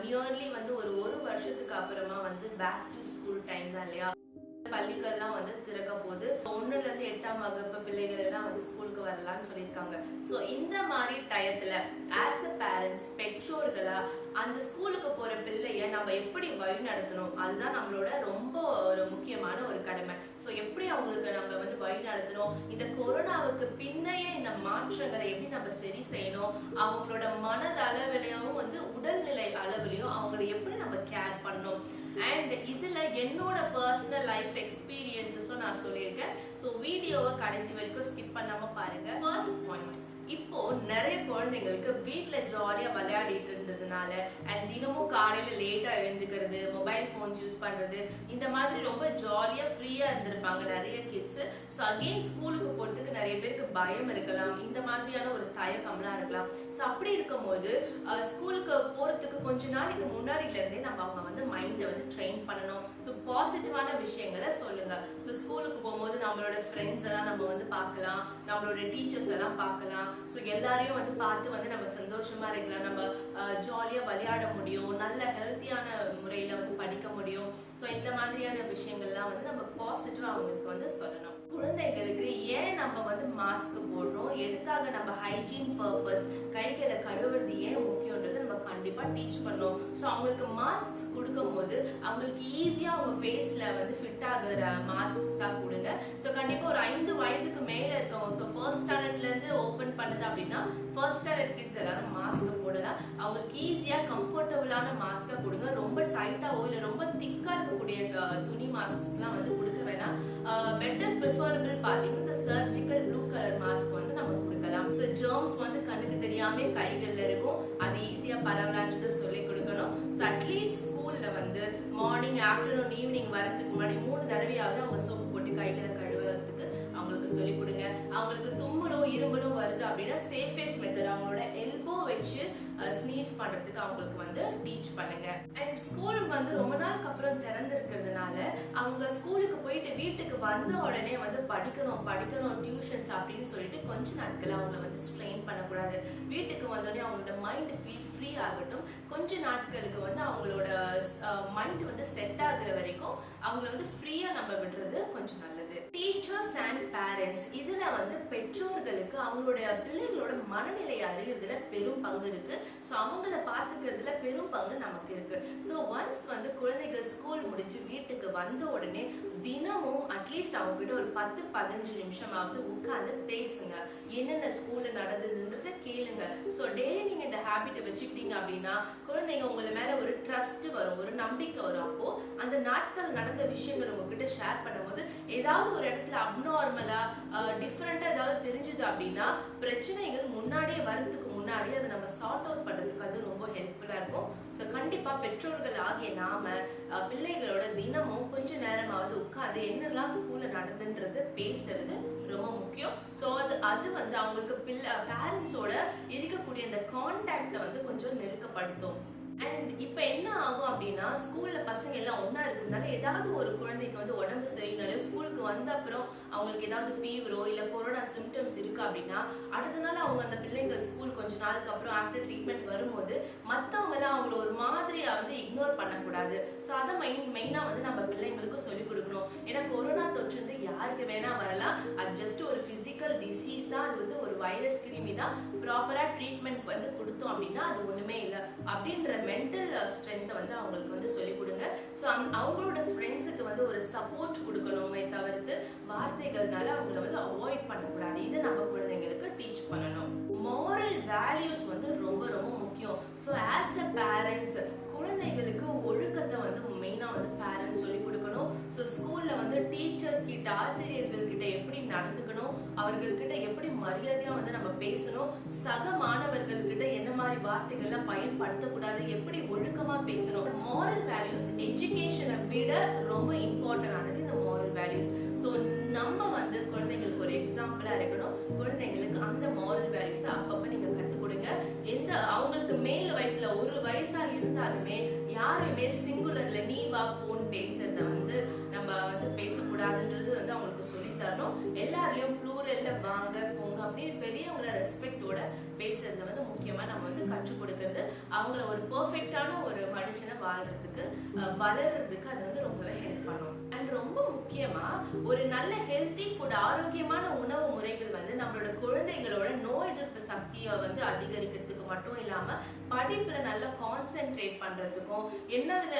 Nearly வந்து ஒரு வருஷத்துக்கு அப்புறமா வந்து பேக் டு ஸ்கூல் டைம் தான் இல்லையா. பள்ளிகள்லாம் வந்து திறக்க போது 1ல இருந்து 8ஆம் வகுப்பு பிள்ளைகள் எல்லாம் வந்து ஸ்கூலுக்கு வரலாம்னு சொல்லியிருக்காங்க. ஸோ இந்த மாதிரி டயத்துல ஆஸ் அ பேரண்ட்ஸ் பெற்றோர்களா அந்த ஸ்கூலுக்கு போற பிள்ளைய நம்ம எப்படி வழி நடத்தணும், அதுதான் நம்மளோட ரொம்ப ஒரு முக்கியமான ஒரு கடமை. ஸோ எப்படி அவங்களுக்கு நம்ம வந்து வழி நடத்தணும், இந்த கொரோனாவுக்கு பின்னைய இந்த மாற்றங்களை எப்படி நம்ம சரி செய்யணும், அவங்களோட மனதளவிலையும் வந்து உடல்நிலை அளவிலையும் அவங்களை எப்படி நம்ம கேர் பண்ணணும். அண்ட் இதுல என்னோட பர்சனல் லைஃப் எக்ஸ்பீரியன்ஸஸும் நான் சொல்லியிருக்கேன். ஸோ வீடியோவை கடைசி வரைக்கும் ஸ்கிப் பண்ணாம பாருங்க. ஃபர்ஸ்ட் பாயிண்ட், இப்போ நிறைய குழந்தைங்களுக்கு வீட்டுல ஜாலியா விளையாடிட்டு இருந்ததுனால அண்ட் தினமும் காலையில லேட்டா எழுந்துக்கிறது, மொபைல் போன்ஸ் யூஸ் பண்றது, இந்த மாதிரி ரொம்ப ஜாலியா ஃப்ரீயா இருந்திருப்பாங்க நிறைய கிட்ஸ். ஸோ அகெயின் ஸ்கூலுக்கு போறதுக்கு நிறைய பேருக்கு பயம் இருக்கலாம், இந்த மாதிரியான ஒரு தயக்கம்லாம் இருக்கலாம். ஸோ அப்படி இருக்கும்போது ஸ்கூலுக்கு போறதுக்கு கொஞ்ச நாளைக்கு முன்னாடில இருந்தே நம்ம அவங்க வந்து மைண்டை வந்து ட்ரெயின் பண்ணணும். ஸோ பாசிட்டிவான விஷயங்களை சொல்லுங்க. ஸோ ஸ்கூலுக்கு போகும்போது நம்மளோட ஃப்ரெண்ட்ஸ் எல்லாம் நம்ம வந்து பார்க்கலாம், நம்மளோட டீச்சர்ஸ் எல்லாம் பார்க்கலாம். ஸோ எல்லாரையும் வந்து பார்த்து வந்து நம்ம சந்தோஷமா இருக்கலாம், நம்ம ஜாலியா விளையாட முடியும், நல்ல ஹெல்த்தியான முறையில வந்து படிக்க முடியும். ஸோ இந்த மாதிரியான விஷயங்கள்லாம் வந்து நம்ம பாசிட்டிவா அவங்களுக்கு வந்து சொல்லணும். குழந்தைகளுக்கு ஏன் நம்ம வந்து மாஸ்க் போடுறோம், எதுக்காக நம்ம ஹைஜீன் பர்பஸ் கைகளை கழுவுறது ஏன் முக்கியன்றது நம்ம கண்டிப்பா டீச் பண்ணோம். ஸோ அவங்களுக்கு மாஸ்க் கொடுக்கும் போது அவங்களுக்கு ஈஸியா அவங்க ஃபேஸ்ல வந்து ஃபிட் ஆகுற மாஸ்க்ஸா கொடுங்க. ஸோ கண்டிப்பா ஒரு 5 வயதுக்கு மேல இருக்கவங்க, ஸோ ஃபர்ஸ்ட் ஸ்டாண்டர்ட்ல இருந்து ஓபன் பண்ணுது அப்படின்னா ஃபர்ஸ்ட் ஸ்டாண்டர்ட் கிட்ஸ் எல்லாரும் மாஸ்க் போடலாம். அவங்களுக்கு ஈஸியா கம்ஃபர்டபுளான மாஸ்கா கொடுங்க. ரொம்ப டைட்டாவோ இல்ல ரொம்ப திக்கா இருக்கக்கூடிய துணி மாஸ்க்ஸ்லாம் வந்து கொடுக்க வேணாம். பெட்டர் ப்ரிஃபரபிள் பாத்தீங்கன்னா இந்த சர்ஜிக்கல் ப்ளூ கலர் மாஸ்க் வந்து நம்ம கொடுக்கலாம். ஸோ ஜெர்ம்ஸ் வந்து கண்ணுக்கு தெரியாம கைகள்ல இருக்கும், அது ஈஸியா பரவலான்றதை சொல்லி கொடுக்கணும். ஸோ அட்லீஸ்ட் ஸ்கூல்ல வந்து மார்னிங் ஆஃப்டர்நூன் ஈவினிங் வரதுக்கு முன்னாடி 3 தடவையாவது அவங்க சோப்பு போட்டு கைகளை கழுவுறதுக்கு அவங்களுக்கு சொல்லிக் கொடுங்க. அவங்களுக்கு தும்முலோ இரும்பலோ வருது அப்படின்னா சேஃபஸ்ட் மெத்தட் அவங்களோட எல்போ வச்சு ஸ்னீஸ் பண்றதுக்கு அவங்களுக்கு வந்து டீச் பண்ணுங்க. அண்ட் ஸ்கூல் வந்து ரொம்ப நாளுக்கு அப்புறம் திறந்திருக்கிறதுனால அவங்க ஸ்கூலுக்கு போயிட்டு வீட்டுக்கு வந்த உடனே வந்து படிக்கணும் டியூஷன்ஸ் அப்படின்னு சொல்லிட்டு கொஞ்ச நாட்கள் அவங்கள வந்து ஸ்ட்ரெயின் பண்ணக்கூடாது. வீட்டுக்கு வந்தோடனே அவங்களோட மைண்ட் ஃப்ரீ ஆகட்டும். கொஞ்ச நாட்களுக்கு வந்து அவங்களோட மைண்ட் வந்து செட் ஆகுற வரைக்கும் அவங்கள வந்து ஃப்ரீயா நம்ம விடுறது கொஞ்சம் நல்லது. டீச்சர்ஸ் அண்ட் பேரண்ட்ஸ் இதுல வந்து பெற்றோர்களுக்கு அவங்களுடைய பிள்ளைகளோட மனநிலையை அறியறதுல பெரும் பங்கு இருக்கு. ஸோ அவங்கள பார்த்துக்கிறதுல பெரும் பங்கு நமக்கு இருக்கு. ஸோ ஒன்ஸ் வந்து குழந்தைகள் ஸ்கூல் முடிச்சு வீட்டுக்கு வந்த உடனே தினமும் அட்லீஸ்ட் அவங்க கிட்ட ஒரு 10-15 நிமிஷமாவது உட்கார்ந்து பேசுங்க. என்னென்ன ஸ்கூல்ல நடந்ததுன்றத கேளுங்க. ஸோ டெய்லி நீங்க இந்த ஹேபிட்டை வச்சுக்கிட்டீங்க அப்படின்னா குழந்தைங்க உங்களை மேல ஒரு ட்ரஸ்ட் வரும், ஒரு நம்பிக்கை வரும். அப்போ அந்த நாட்கள் நடந்த விஷயங்கள் உங்ககிட்ட ஷேர் பண்ணும்போது ஏதாவது ஒரு இடத்துல அப்நார்மலா டிஃப்ரெண்டா ஏதாவது தெரிஞ்சுது அப்படின்னா பிரச்சனைகள் முன்னாடியே வரதுக்கு முன்னாடி அதை நம்ம சார்ட் அவுட் பண்றதுக்கு அது ரொம்ப ஹெல்ப்ஃபுல்லா இருக்கும். ஸோ கண்டிப்பா பெற்றோர்கள் ஆகிய நாம பிள்ளைகளோட தினமும் கொஞ்ச நேரமாவது உட்காந்து என்னெல்லாம் ஸ்கூல்ல நடந்துன்றது பேசுறது ரொம்ப முக்கியம். ஸோ அது வந்து அவங்களுக்கு பேரண்ட்ஸோட இருக்கக்கூடிய அந்த கான்டாக்டை வந்து கொஞ்சம் நெருக்கப்படுத்தும். அண்ட் இப்போ என்ன ஆகும் அப்படின்னா ஸ்கூல்ல பசங்க எல்லாம் ஒன்னா இருக்கிறதுனால ஏதாவது ஒரு குழந்தைக்கு வந்து உடம்பு சரியினாலே ஸ்கூலுக்கு வந்த அப்புறம் அவங்களுக்கு ஏதாவது ஃபீவரோ இல்ல கொரோனா சிம்டம்ஸ் இருக்கு அப்படின்னா அடுத்த நாள் அவங்க அந்த பிள்ளைங்க ஸ்கூல் கொஞ்ச நாளுக்கு அப்புறம் ஆஃப்டர் ட்ரீட்மெண்ட் வரும்போது மற்றவங்க எல்லாம் அவங்கள ஒரு மாதிரியா வந்து இக்னோர் பண்ணக்கூடாது. ஸோ அதை மெயினா வந்து நம்ம பிள்ளைங்களுக்கு சொல்லிக் கொடுக்கணும். ஏன்னா கொரோனா தொற்று வந்து யாருக்கு வேணா வரலாம், அது ஜஸ்ட் ஒரு பிசிக்கல் டிசீஸ் தான், அது வந்து ஒரு வைரஸ் கிருமி தான். ப்ராப்பரா ட்ரீட்மெண்ட் வந்து கொடுத்தோம் அப்படின்னா அது ஒண்ணுமே இல்லை அப்படின்ற மென்டல் ஸ்ட்ரென்த்தை வந்து அவங்களுக்கு வந்து சொல்லிக் கொடுங்க. ஸோ அவங்களோட ஃப்ரெண்ட்ஸுக்கு வந்து ஒரு சப்போர்ட் கொடுக்கணுமே தவிர்த்து வார்த்தைகள்னால அவங்கள வந்து அவாய்ட் பண்ணக்கூடாது. இதை நம்ம குழந்தைங்களுக்கு டீச் பண்ணணும். மாரல் வேல்யூஸ் வந்து ரொம்ப ரொம்ப முக்கியம். ஸோ ஆஸ் அ பேரண்ட்ஸ் குழந்தைகளுக்கு ஒழுக்கத்தை வந்து மெயினா வந்து பேரண்ட்ஸ் சொல்லி கொடுக்கணும். ஸோ ஸ்கூல்ல வந்து டீச்சர்ஸ் கிட்ட ஆசிரியர்கள் கிட்ட எப்படி நடந்துக்கணும், அவர்கள்கிட்ட எப்படி மரியாதையா வந்து நம்ம பேசணும், சக மாணவர்கள் கிட்ட என்ன மாதிரி வார்த்தைகள்லாம் பயன்படுத்தக்கூடாது, எப்படி ஒழுக்கமா பேசணும். மாரல் வேல்யூஸ் எஜுகேஷனை விட ரொம்ப இம்பார்ட்டன்ட் ஆனது இந்த மாரல் வேல்யூஸ். ஸோ நம்ம வந்து குழந்தைங்களுக்கு ஒரு எக்ஸாம்பிளா இருக்கணும். குழந்தைங்களுக்கு அந்த மாரல் வேல்யூஸ் அப்பப்ப நீங்க கத்துக் கொடுங்க. எந்த அவங்களுக்கு மேல் வயசுல ஒரு வயசா இருந்தாலுமே யாருமே சிங்குலர்ல நீ வா போன்னு பேசுறத வந்து நம்ம வந்து பேசக்கூடாதுன்றது வந்து அவங்களுக்கு சொல்லி தரணும். எல்லாரையும் ப்ளூரல்ல வாங்க போங்க அப்படின்னு பெரியவங்கள ரெஸ்பெக்டோட பேசுறத வந்து முக்கியமா நம்ம வந்து கற்றுக் கொடுக்கறது அவங்கள ஒரு பெர்ஃபெக்டான ஒரு மனுஷனை வாழ்றதுக்கு வளர்றதுக்கு அது வந்து ரொம்பவே ஹெல்ப் பண்ணும். அண்ட் ரொம்ப முக்கியமா ஒரு நல்ல ஹெல்த்தி ஃபுட், ஆரோக்கியமான உணவு முறைகள் வந்து நம்மளோட குழந்தைகளோட நோய் எதிர்ப்பு சக்தியை வந்து அதிகரிக்கிறதுக்கு மட்டும் இல்லாம படிப்புல நல்லா கான்சென்ட்ரேட் பண்றதுக்கும், என்ன வித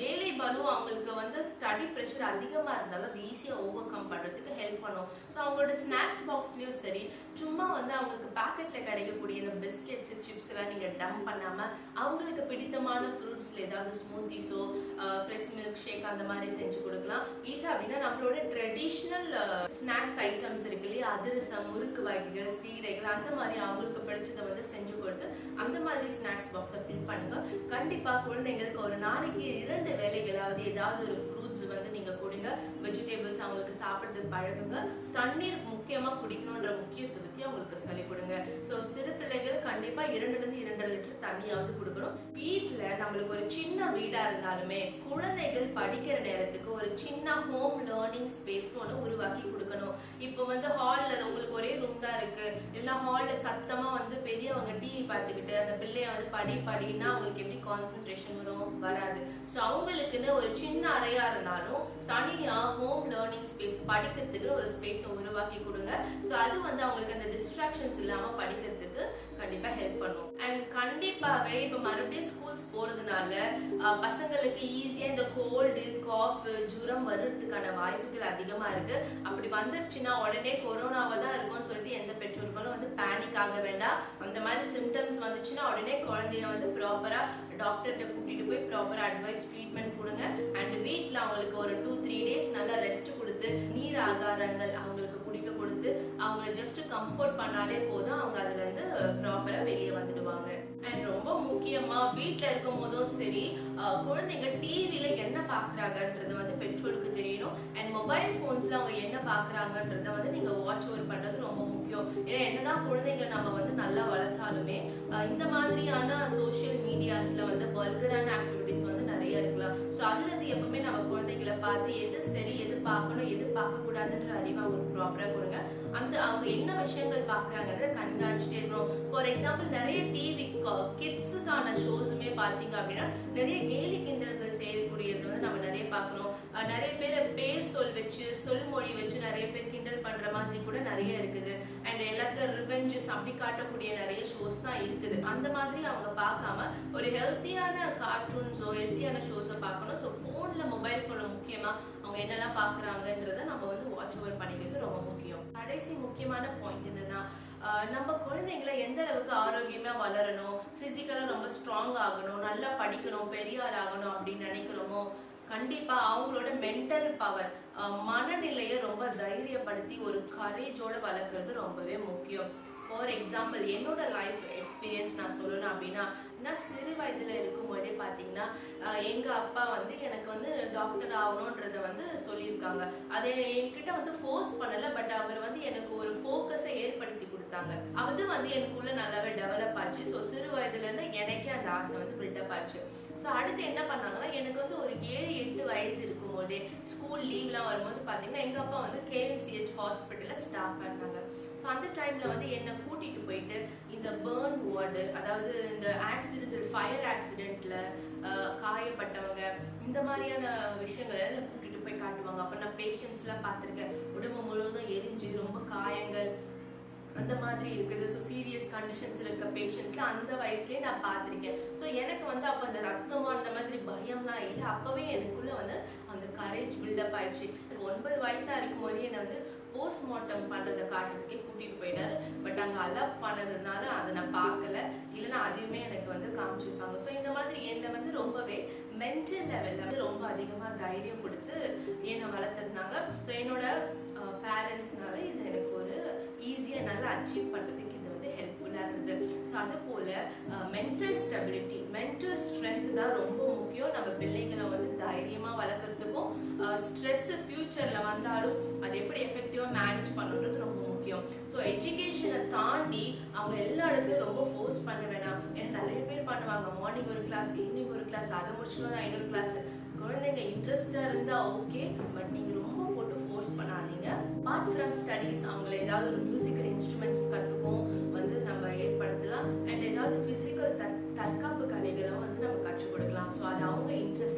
வேலை பலு அவங்களுக்கு வந்து ஸ்டடி ப்ரெஷர் அதிகமா இருந்தாலும் அது ஈஸியா ஓவர் கம் பண்றதுக்கு ஹெல்ப் பண்ணும். ஸோ அவங்களோட ஸ்நாக்ஸ் பாக்ஸ்லயும் சரி, சும்மா வந்து அவங்களுக்கு பேக்கெட்ல கிடைக்கக்கூடிய இந்த பிஸ்கெட்ஸ் சிப்ஸ் எல்லாம் நீங்க டம்ப் பண்ணாம அவங்களுக்கு பிடித்தமான ஃப்ரூட்ஸ்ல ஏதாவது ஸ்மூத்திஸோ ஃப்ரெஷ் மில்க் ஷேக் அந்த மாதிரி செஞ்சு கொடுக்கலாம். இல்லை அப்படின்னா நம்மளோட ட்ரெடிஷ்னல் ஸ்நாக்ஸ் ஐட்டம்ஸ் இருக்கு இல்லையா, அதிரசம், முறுக்கு வகைகள், சீடைகள், அந்த மாதிரி அவங்களுக்கு பிடிச்சதை வந்து செஞ்சு கொடுத்து அந்த மாதிரி ஸ்நாக்ஸ் பாக்ஸை ஃபில் பண்ணுங்க. கண்டிப்பா குழந்தைங்களுக்கு ஒரு நாளைக்கு 2 வேளைகளாவது ஏதாவது ஒரு ஃப்ரூட்ஸ் வந்து நீங்க கொடுங்க. வெஜிடபிள்ஸ் அவங்களுக்கு சாப்பிட்றதுக்கு பழகுங்க. தண்ணீர் முக்கியமா குடிக்கணுன்ற முக்கியத்துவத்தையும் அவங்களுக்கு சொல்லிக் கொடுங்க. ஸோ சிறு பிள்ளைகள் கண்டிப்பா 2லிருந்து 2.5 லிட்டர் தண்ணியாவது கொடுக்கணும். வீட்டுல நம்மளுக்கு ஒரு சின்ன வீடா இருந்தாலுமே குழந்தைகள் படிக்கிற நேரத்துக்கு ஒரு சின்ன ஹோம் லேர்னிங் ஸ்பேஸ் ஒன்று உருவாக்கி கொடுக்கணும். இப்போ வந்து ஹால்ல உங்களுக்கு ஒரே ரூம் தான் இருக்கு, இல்லைன்னா ஹால்ல சத்தமா வந்து பெரியவங்க டிவி பார்த்துக்கிட்டு அந்த பிள்ளைய வந்து படின்னா அவங்களுக்கு எப்படி கான்சென்ட்ரேஷன் வராது. ஸோ அவங்களுக்குன்னு ஒரு சின்ன அறையா இருந்தாலும் தனியா ஹோம் லேர்னிங் ஸ்பேஸ், படிக்கிறதுக்கு ஒரு ஸ்பேஸை உருவாக்கி கொடுங்க. ஸோ அது வந்து அவங்களுக்கு அந்த டிஸ்ட்ராக்ஷன்ஸ் இல்லாம படிக்கிறதுக்கு கண்டிப்பா ஹெல்ப் பண்ணும். அண்ட் கண்டிப்பாவே இப்ப மறுபடியும் ஸ்கூல்ஸ் போறதுனால பசங்களுக்கு ஈஸியா இந்த கோல்டு, காஃப், ஜுரம் வர்றதுக்கான வாய்ப்புகள் அதிகமா இருக்கு. அப்படி வந்துருச்சுன்னா உடனே கொரோனாவா தான் இருக்கும்னு சொல்லிட்டு எந்த பெற்றோர்களும் வந்து பேனிக் ஆக வேண்டாம். அந்த மாதிரி சிம்டம்ஸ் வந்துச்சுன்னா உடனே குழந்தைய வந்து ப்ராப்பரா டாக்டர்கிட்ட கூட்டிட்டு போய் ப்ராப்பரா அட்வைஸ், ட்ரீட்மெண்ட் கொடுங்க. அண்ட் வீட்டில் அவங்களுக்கு ஒரு 2-3 டேஸ் நல்லா ரெஸ்ட் கொடுத்து நீர் ஆகாரங்கள் அவங்களுக்கு குடிக்க கொடுத்து அவங்கள ஜஸ்ட் கம்ஃபர்ட் பண்ணாலே போதும், அவங்க அதுல இருந்து ப்ராப்பரா வெளியே வந்துடுவாங்க. அண்ட் ரொம்ப முக்கியமா வீட்டுல இருக்கும் போதும் சரி, குழந்தைங்க டிவில என்ன பாக்குறாங்கன்றது வந்து பெற்றோருக்கு தெரியணும். அண்ட் மொபைல் போன்ஸ்ல அவங்க என்ன பாக்குறாங்கன்றத வந்து நீங்க வாட்ச் ஓவர் பண்றது ரொம்ப முக்கியம். ஏன்னா என்னதான் குழந்தைங்க நம்ம வந்து நல்லா வளர்த்தாலுமே இந்த மாதிரியான சோசியல் மீடியாஸ்ல வந்து வல்கரான ஆக்டிவிட்டிஸ் வந்து நிறைய இருக்கலாம். ஸோ அதுல இருந்து எப்பவுமே நம்ம குழந்தைங்களை பார்த்து எது சரி, எது பார்க்கணும், எது பார்க்க கூடாதுன்ற அறிவை அவங்களுக்கு ப்ராப்பரா கொடுங்க. அந்த அவங்க என்ன விஷயங்கள் பாக்குறாங்கறத கண்காணிச்சுட்டே இருக்கணும். ஃபார் எக்ஸாம்பிள் நிறைய டிவி கிட்ஸுக்கான ஷோஸுமே பாத்தீங்க அப்படின்னா நிறைய கேலி கிண்டல்கள் செய்யக்கூடியது வந்து நம்ம நிறைய பார்க்கணும். நிறைய பேர் பேர் வச்சு, சொல்மொழி வச்சு நிறைய பேர் கிண்டல் பண்ற மாதிரி கூட நிறைய இருக்குது. அண்ட் எல்லாத்துல ரிவெஞ்சஸ் அப்படி காட்டக்கூடிய நிறைய ஷோஸ் தான் இருக்குது. அந்த மாதிரி அவங்க பார்க்காம ஒரு ஹெல்த்தியான கார்ட்டூன்ஸோ ஹெல்த்தியான ஷோஸோ பார்க்கணும். ஸோ ஃபோன்ல, மொபைல் ஃபோன்ல முக்கியமா அவங்க என்னெல்லாம் பாக்குறாங்கன்றத நம்ம வந்து வாட்ச் ஓவர் பண்ணிக்கிறது ரொம்ப முக்கியம். கடைசி முக்கியமான பாயிண்ட் என்னன்னா, நம்ம குழந்தைங்களை எந்த அளவுக்கு ஆரோக்கியமா வளரணும், பிசிக்கலா ரொம்ப ஸ்ட்ராங் ஆகணும், நல்லா படிக்கணும், பெரிய ஆள் ஆகணும் அப்படின்னு நினைக்கிறோமோ, கண்டிப்பா அவங்களோட மென்டல் பவர், மனநிலையை ரொம்ப தைரியப்படுத்தி ஒரு கரேஜோட வளர்க்கறது ரொம்பவே முக்கியம். ஃபார் எக்ஸாம்பிள் என்னோட லைஃப் எக்ஸ்பீரியன்ஸ் நான் சொல்லணும் அப்படின்னா, நான் சிறு வயதுல இருக்கும் போதே பார்த்தீங்கன்னா எங்க அப்பா வந்து எனக்கு வந்து டாக்டர் ஆகணுன்றத வந்து சொல்லியிருக்காங்க. அதை என்கிட்ட வந்து ஃபோர்ஸ் பண்ணல, பட் அவர் வந்து எனக்கு ஒரு ஃபோக்கஸை ஏற்படுத்தி கொடுத்தாங்க. அது வந்து எனக்குள்ள நல்லாவே டெவலப் ஆச்சு. ஸோ சிறு வயதுல இருந்து எனக்கே அந்த ஆசை வந்து பில்டப் ஆச்சு. ஸோ அடுத்து என்ன பண்ணாங்கன்னா, எனக்கு வந்து ஒரு 7-8 வயது இருக்கும் போதே ஸ்கூல் லீவ்லாம் வரும்போது பார்த்தீங்கன்னா எங்க அப்பா வந்து KMCH ஹாஸ்பிட்டல்ல ஸ்டாஃப் இருந்தாங்க. ஸோ அந்த டைம்ல வந்து என்னை கூட்டிட்டு போயிட்டு இந்த பேர்ன் வார்டு, அதாவது இந்த ஆக்சிடென்டல் ஃபயர் ஆக்சிடென்ட்ல காயப்பட்டவங்க, இந்த மாதிரியான விஷயங்களை எல்லாம் கூட்டிட்டு போய் காட்டுவாங்க. அப்ப நான் பேஷண்ட்ஸ்லாம் பார்த்துருக்கேன், உடம்பு முழுவதும் எரிஞ்சு ரொம்ப காயங்கள் அந்த மாதிரி இருக்குது. ஸோ சீரியஸ் கண்டிஷன்ஸ்ல இருக்க பேஷண்ட்ஸ்ல அந்த வயசுலயே நான் பார்த்துருக்கேன். ஸோ எனக்கு வந்து அப்போ அந்த ரத்தம் அந்த மாதிரி பயம்லாம் இல்லை. அப்பவே எனக்குள்ள வந்து அந்த கரேஜ் பில்டப் ஆயிடுச்சு. 9 வயசா இருக்கும் போதே என்னை வந்து போஸ்ட்மார்ட்டம் பண்றதை காட்டுறதுக்கே கூட்டிட்டு போயிட்டாரு. பட் அங்கே அலப் பண்ணதுனால அதை நான் பார்க்கல, இல்லைன்னா அதுவுமே எனக்கு வந்து காமிச்சிருப்பாங்க. ஸோ இந்த மாதிரி என்னை வந்து ரொம்பவே மென்டல் லெவல்ல வந்து ரொம்ப அதிகமா தைரியம் கொடுத்து என்னை வளர்த்துருந்தாங்க. ஸோ என்னோட பேரண்ட்ஸ்னால இது எனக்கு ஒரு ஈஸியா நல்லா அச்சீவ் பண்றதுக்கு இது வந்து ஹெல்ப்ஃபுல்லா இருந்தது. ஸோ அது போல மென்டல் ஸ்டெபிலிட்டி, மென்டல் ஸ்ட்ரென்த் தான் ரொம்ப முக்கியம். நம்ம பிள்ளைங்களை வந்து தைரியமா வளர்க்கறதுக்கும், ஸ்ட்ரெஸ் ஃபியூச்சர்ல வந்தாலும் அது எப்படி எஃபெக்டிவா மேனேஜ் பண்ணுன்றது ரொம்ப முக்கியம். ஸோ எஜுகேஷனை தாண்டி அவங்க எல்லா இடத்துலையும் ரொம்ப ஃபோர்ஸ் பண்ண வேணாம். ஏன்னா நிறைய பேர் பண்ணுவாங்க, மார்னிங் ஒரு கிளாஸ், ஈவினிங் ஒரு கிளாஸ், அதை முடிச்சுட்டு வந்து ஐநூறு கிளாஸ். குழந்தைங்க இன்ட்ரெஸ்டா இருந்தா ஓகே, பட் நீங்க ரொம்ப போட்டு ஃபோர்ஸ் பண்ணாதீங்க. அபார்ட் ஃப்ரம் ஸ்டடீஸ் அவங்களை ஏதாவது ஒரு மியூசிக்கல் இன்ஸ்ட்ருமெண்ட்ஸ் கத்துக்கும் வந்து நம்ம ஏற்படுத்தலாம். அண்ட் ஏதாவது பிசிக்கல் தற்காப்பு கலைகளும் வந்து நம்ம கற்றுக் கொடுக்கலாம். ஸோ அது அவங்க இன்ட்ரெஸ்ட்